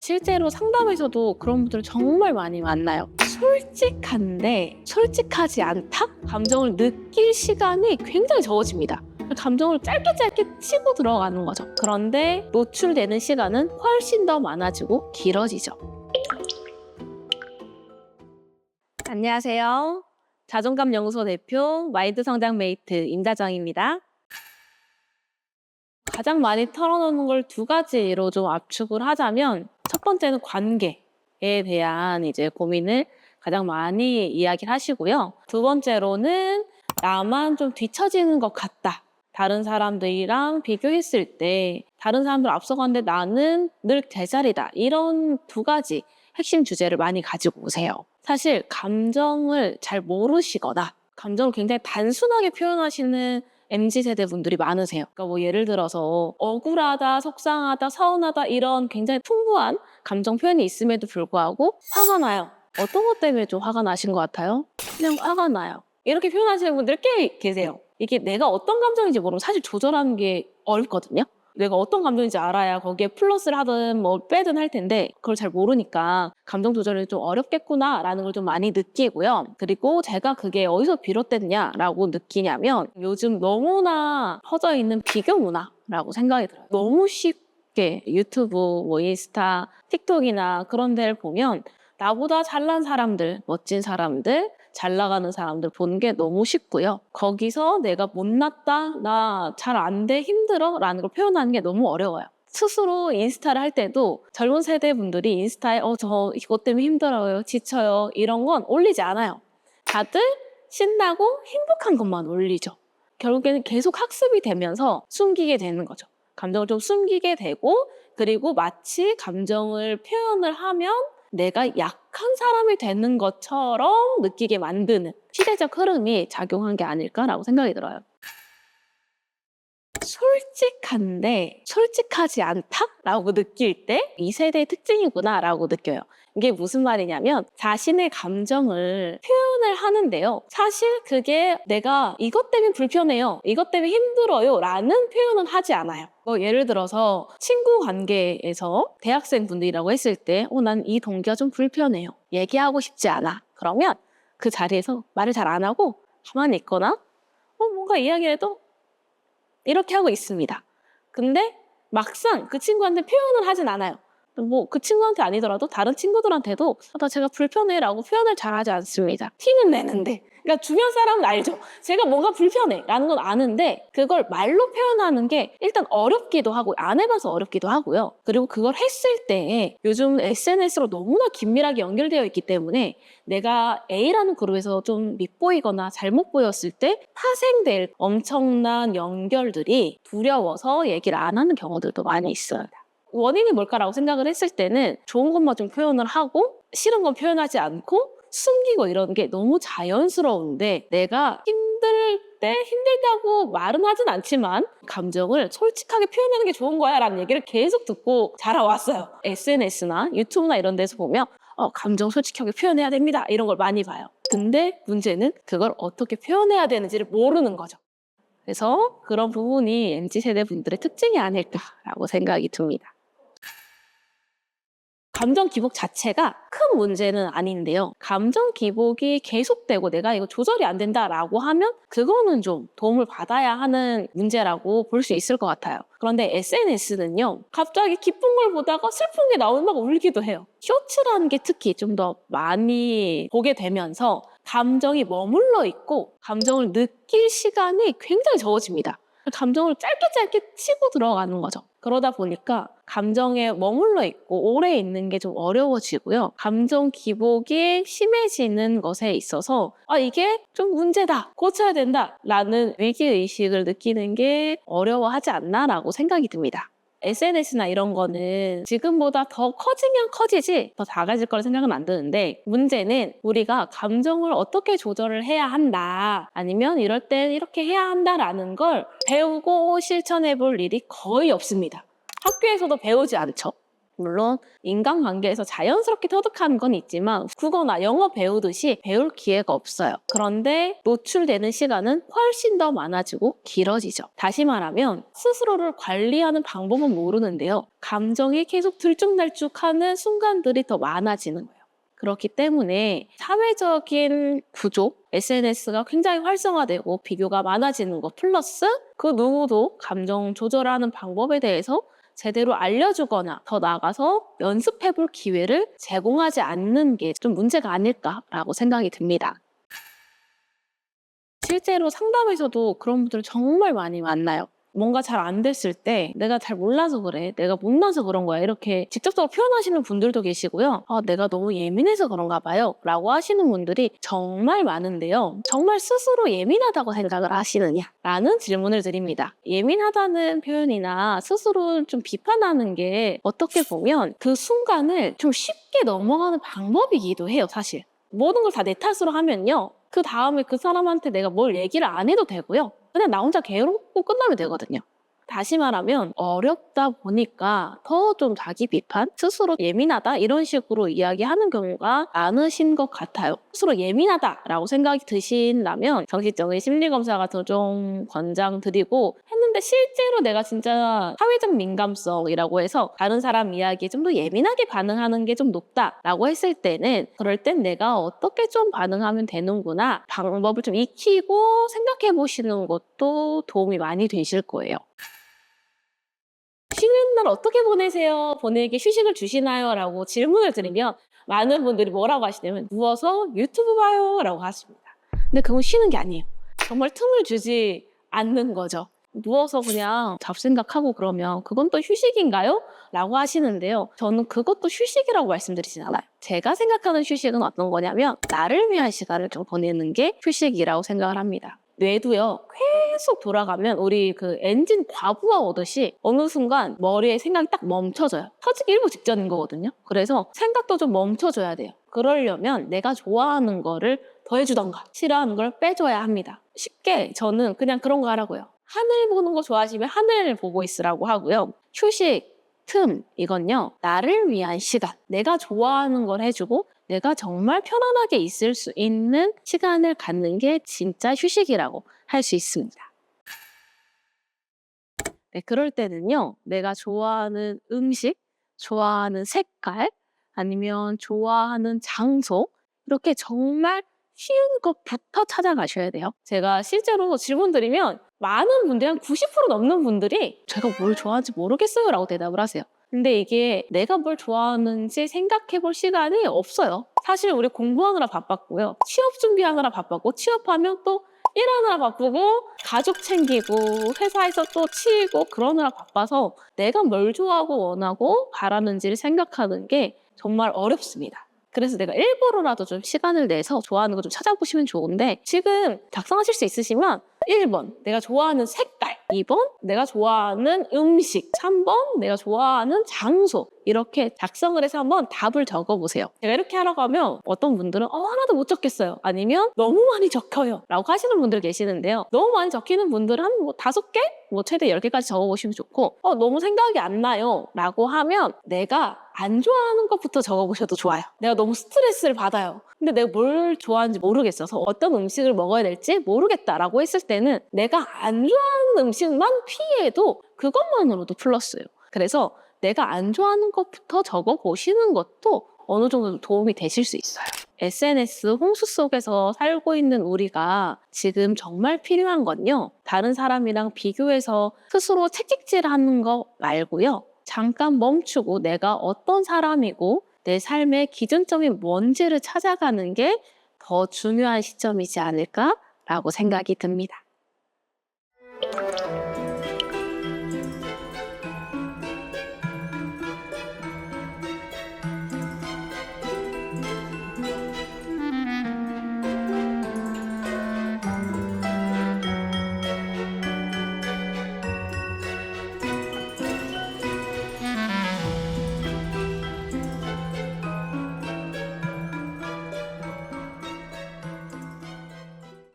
실제로 상담에서도 그런 분들을 정말 많이 만나요. 솔직한데 솔직하지 않다? 감정을 느낄 시간이 굉장히 적어집니다. 감정을 짧게 치고 들어가는 거죠. 그런데 노출되는 시간은 훨씬 더 많아지고 길어지죠. 안녕하세요. 자존감 연구소 대표 마인드 성장 메이트 임다정입니다. 가장 많이 털어놓는 걸 두 가지로 좀 압축을 하자면, 첫 번째는 관계에 대한 고민을 가장 많이 이야기를 하시고요. 두 번째로는 나만 좀 뒤처지는 것 같다. 다른 사람들이랑 비교했을 때 다른 사람들 앞서가는데 나는 늘 제자리다. 이런 두 가지 핵심 주제를 많이 가지고 오세요. 사실 감정을 잘 모르시거나 감정을 굉장히 단순하게 표현하시는 MZ세대 분들이 많으세요. 그러니까 뭐 예를 들어서 억울하다, 속상하다, 서운하다 이런 굉장히 풍부한 감정 표현이 있음에도 불구하고 화가 나요. 어떤 것 때문에 좀 화가 나신 것 같아요? 그냥 화가 나요. 이렇게 표현하시는 분들 꽤 계세요. 이게 내가 어떤 감정인지 모르면 사실 조절하는 게 어렵거든요. 내가 어떤 감정인지 알아야 거기에 플러스를 하든 뭐 빼든 할 텐데, 그걸 잘 모르니까 감정 조절이 좀 어렵겠구나라는 걸 좀 많이 느끼고요. 그리고 제가 그게 어디서 비롯됐냐라고 느끼냐면, 요즘 너무나 퍼져 있는 비교 문화라고 생각이 들어요. 너무 쉽게 유튜브, 뭐 인스타, 틱톡이나 그런 데를 보면 나보다 잘난 사람들, 멋진 사람들, 잘 나가는 사람들 보는 게 너무 쉽고요. 거기서 내가 못났다, 나 잘 안 돼, 힘들어 라는 걸 표현하는 게 너무 어려워요. 스스로 인스타를 할 때도 젊은 세대 분들이 인스타에 저 이것 때문에 힘들어요, 지쳐요 이런 건 올리지 않아요. 다들 신나고 행복한 것만 올리죠. 결국에는 계속 학습이 되면서 숨기게 되는 거죠. 감정을 좀 숨기게 되고, 그리고 마치 감정을 표현을 하면 내가 약한 사람이 되는 것처럼 느끼게 만드는 시대적 흐름이 작용한 게 아닐까라고 생각이 들어요. 솔직한데 솔직하지 않다라고 느낄 때 이 세대의 특징이구나라고 느껴요. 이게 무슨 말이냐면, 자신의 감정을 표현을 하는데요. 사실 그게 내가 이것 때문에 불편해요, 이것 때문에 힘들어요 라는 표현은 하지 않아요. 예를 들어서 친구 관계에서 대학생 분들이라고 했을 때 난 이 동기가 좀 불편해요, 얘기하고 싶지 않아. 그러면 그 자리에서 말을 잘 안 하고 가만히 있거나 뭔가 이야기를 해도 이렇게 하고 있습니다. 근데 막상 그 친구한테 표현을 하진 않아요. 뭐 그 친구한테 아니더라도 다른 친구들한테도 나 제가 불편해라고 표현을 잘 하지 않습니다. 티는 내는데. 그러니까 주변 사람은 알죠. 제가 뭐가 불편해라는 건 아는데, 그걸 말로 표현하는 게 일단 어렵기도 하고 안 해봐서 어렵기도 하고요. 그리고 그걸 했을 때 요즘 SNS로 너무나 긴밀하게 연결되어 있기 때문에 내가 A라는 그룹에서 좀 밉보이거나 잘못 보였을 때 파생될 엄청난 연결들이 두려워서 얘기를 안 하는 경우들도 많이 있어요. 원인이 뭘까라고 생각을 했을 때는 좋은 것만 좀 표현을 하고 싫은 건 표현하지 않고 숨기고 이런 게 너무 자연스러운데, 내가 힘들 때 힘들다고 말은 하진 않지만 감정을 솔직하게 표현하는 게 좋은 거야 라는 얘기를 계속 듣고 자라왔어요. SNS나 유튜브나 이런 데서 보면 감정 솔직하게 표현해야 됩니다 이런 걸 많이 봐요. 근데 문제는 그걸 어떻게 표현해야 되는지를 모르는 거죠. 그래서 그런 부분이 MZ세대 분들의 특징이 아닐까라고 생각이 듭니다. 감정 기복 자체가 큰 문제는 아닌데요. 감정 기복이 계속되고 내가 이거 조절이 안 된다라고 하면 그거는 좀 도움을 받아야 하는 문제라고 볼 수 있을 것 같아요. 그런데 SNS는요, 갑자기 기쁜 걸 보다가 슬픈 게 나오면 막 울기도 해요. 쇼츠라는 게 특히 좀 더 많이 보게 되면서 감정이 머물러 있고 감정을 느낄 시간이 굉장히 적어집니다. 감정을 짧게 치고 들어가는 거죠. 그러다 보니까 감정에 머물러 있고 오래 있는 게 좀 어려워지고요. 감정 기복이 심해지는 것에 있어서 이게 좀 문제다, 고쳐야 된다 라는 위기의식을 느끼는 게 어려워하지 않나라고 생각이 듭니다. SNS나 이런 거는 지금보다 더 커지면 커지지 더 작아질 거라 생각은 안 드는데, 문제는 우리가 감정을 어떻게 조절을 해야 한다, 아니면 이럴 땐 이렇게 해야 한다라는 걸 배우고 실천해 볼 일이 거의 없습니다. 학교에서도 배우지 않죠. 물론 인간관계에서 자연스럽게 터득하는 건 있지만 국어나 영어 배우듯이 배울 기회가 없어요. 그런데 노출되는 시간은 훨씬 더 많아지고 길어지죠. 다시 말하면 스스로를 관리하는 방법은 모르는데요. 감정이 계속 들쭉날쭉하는 순간들이 더 많아지는 거예요. 그렇기 때문에 사회적인 구조, SNS가 굉장히 활성화되고 비교가 많아지는 것 플러스 그 누구도 감정 조절하는 방법에 대해서 제대로 알려주거나 더 나아가서 연습해볼 기회를 제공하지 않는 게 좀 문제가 아닐까라고 생각이 듭니다. 실제로 상담에서도 그런 분들 정말 많이 만나요. 뭔가 잘 안 됐을 때 내가 잘 몰라서 그래, 내가 못나서 그런 거야 이렇게 직접적으로 표현하시는 분들도 계시고요. 내가 너무 예민해서 그런가 봐요 라고 하시는 분들이 정말 많은데요. 정말 스스로 예민하다고 생각을 하시느냐 라는 질문을 드립니다. 예민하다는 표현이나 스스로 좀 비판하는 게 어떻게 보면 그 순간을 좀 쉽게 넘어가는 방법이기도 해요. 사실 모든 걸 다 내 탓으로 하면요, 그 다음에 그 사람한테 내가 뭘 얘기를 안 해도 되고요. 그냥 나 혼자 괴롭고 끝나면 되거든요. 다시 말하면 어렵다 보니까 더 좀 자기 비판, 스스로 예민하다 이런 식으로 이야기하는 경우가 많으신 것 같아요. 스스로 예민하다라고 생각이 드신다면 정신적인 심리검사 같은 거 좀 권장드리고 했는데 실제로 내가 진짜 사회적 민감성이라고 해서 다른 사람 이야기에 좀 더 예민하게 반응하는 게 좀 높다라고 했을 때는 그럴 땐 내가 어떻게 좀 반응하면 되는구나 방법을 좀 익히고 생각해 보시는 것도 도움이 많이 되실 거예요. 쉬는 날 어떻게 보내세요? 본인에게 휴식을 주시나요? 라고 질문을 드리면 많은 분들이 뭐라고 하시냐면 누워서 유튜브 봐요 라고 하십니다. 근데 그건 쉬는 게 아니에요. 정말 틈을 주지 않는 거죠. 누워서 그냥 잡생각하고 그러면 그건 또 휴식인가요? 라고 하시는데요. 저는 그것도 휴식이라고 말씀드리진 않아요. 제가 생각하는 휴식은 어떤 거냐면 나를 위한 시간을 좀 보내는 게 휴식이라고 생각을 합니다. 뇌도요, 계속 돌아가면 우리 그 엔진 과부하 오듯이 어느 순간 머리에 생각이 딱 멈춰져요. 터지기 일보 직전인 거거든요. 그래서 생각도 좀 멈춰줘야 돼요. 그러려면 내가 좋아하는 거를 더해주던가 싫어하는 걸 빼줘야 합니다. 쉽게 저는 그냥 그런 거 하라고요. 하늘 보는 거 좋아하시면 하늘 보고 있으라고 하고요. 휴식, 틈, 이건요, 나를 위한 시간. 내가 좋아하는 걸 해주고 내가 정말 편안하게 있을 수 있는 시간을 갖는 게 진짜 휴식이라고 할 수 있습니다. 네, 그럴 때는요, 내가 좋아하는 음식, 좋아하는 색깔, 아니면 좋아하는 장소, 이렇게 정말 쉬운 것부터 찾아가셔야 돼요. 제가 실제로 질문 드리면 많은 분들이 한 90% 넘는 분들이 제가 뭘 좋아하는지 모르겠어요 라고 대답을 하세요. 근데 이게 내가 뭘 좋아하는지 생각해 볼 시간이 없어요. 사실 우리 공부하느라 바빴고요. 취업 준비하느라 바빴고, 취업하면 또 일하느라 바쁘고, 가족 챙기고, 회사에서 또 치이고 그러느라 바빠서 내가 뭘 좋아하고 원하고 바라는지를 생각하는 게 정말 어렵습니다. 그래서 내가 일부러라도 좀 시간을 내서 좋아하는 거 좀 찾아보시면 좋은데, 지금 작성하실 수 있으시면 1번 내가 좋아하는 색깔, 2번 내가 좋아하는 음식, 3번 내가 좋아하는 장소, 이렇게 작성을 해서 한번 답을 적어보세요. 제가 이렇게 하라고 하면 어떤 분들은 하나도 못 적겠어요, 아니면 너무 많이 적혀요 라고 하시는 분들 계시는데요. 너무 많이 적히는 분들은 한 5개? 최대 10개까지 적어보시면 좋고, 너무 생각이 안 나요 라고 하면 내가 안 좋아하는 것부터 적어보셔도 좋아요. 내가 너무 스트레스를 받아요. 근데 내가 뭘 좋아하는지 모르겠어서 어떤 음식을 먹어야 될지 모르겠다라고 했을 때는 내가 안 좋아하는 음식만 피해도 그것만으로도 플러스예요. 그래서 내가 안 좋아하는 것부터 적어보시는 것도 어느 정도 도움이 되실 수 있어요. SNS 홍수 속에서 살고 있는 우리가 지금 정말 필요한 건요, 다른 사람이랑 비교해서 스스로 채찍질하는 거 말고요, 잠깐 멈추고 내가 어떤 사람이고 내 삶의 기준점이 뭔지를 찾아가는 게 더 중요한 시점이지 않을까라고 생각이 듭니다.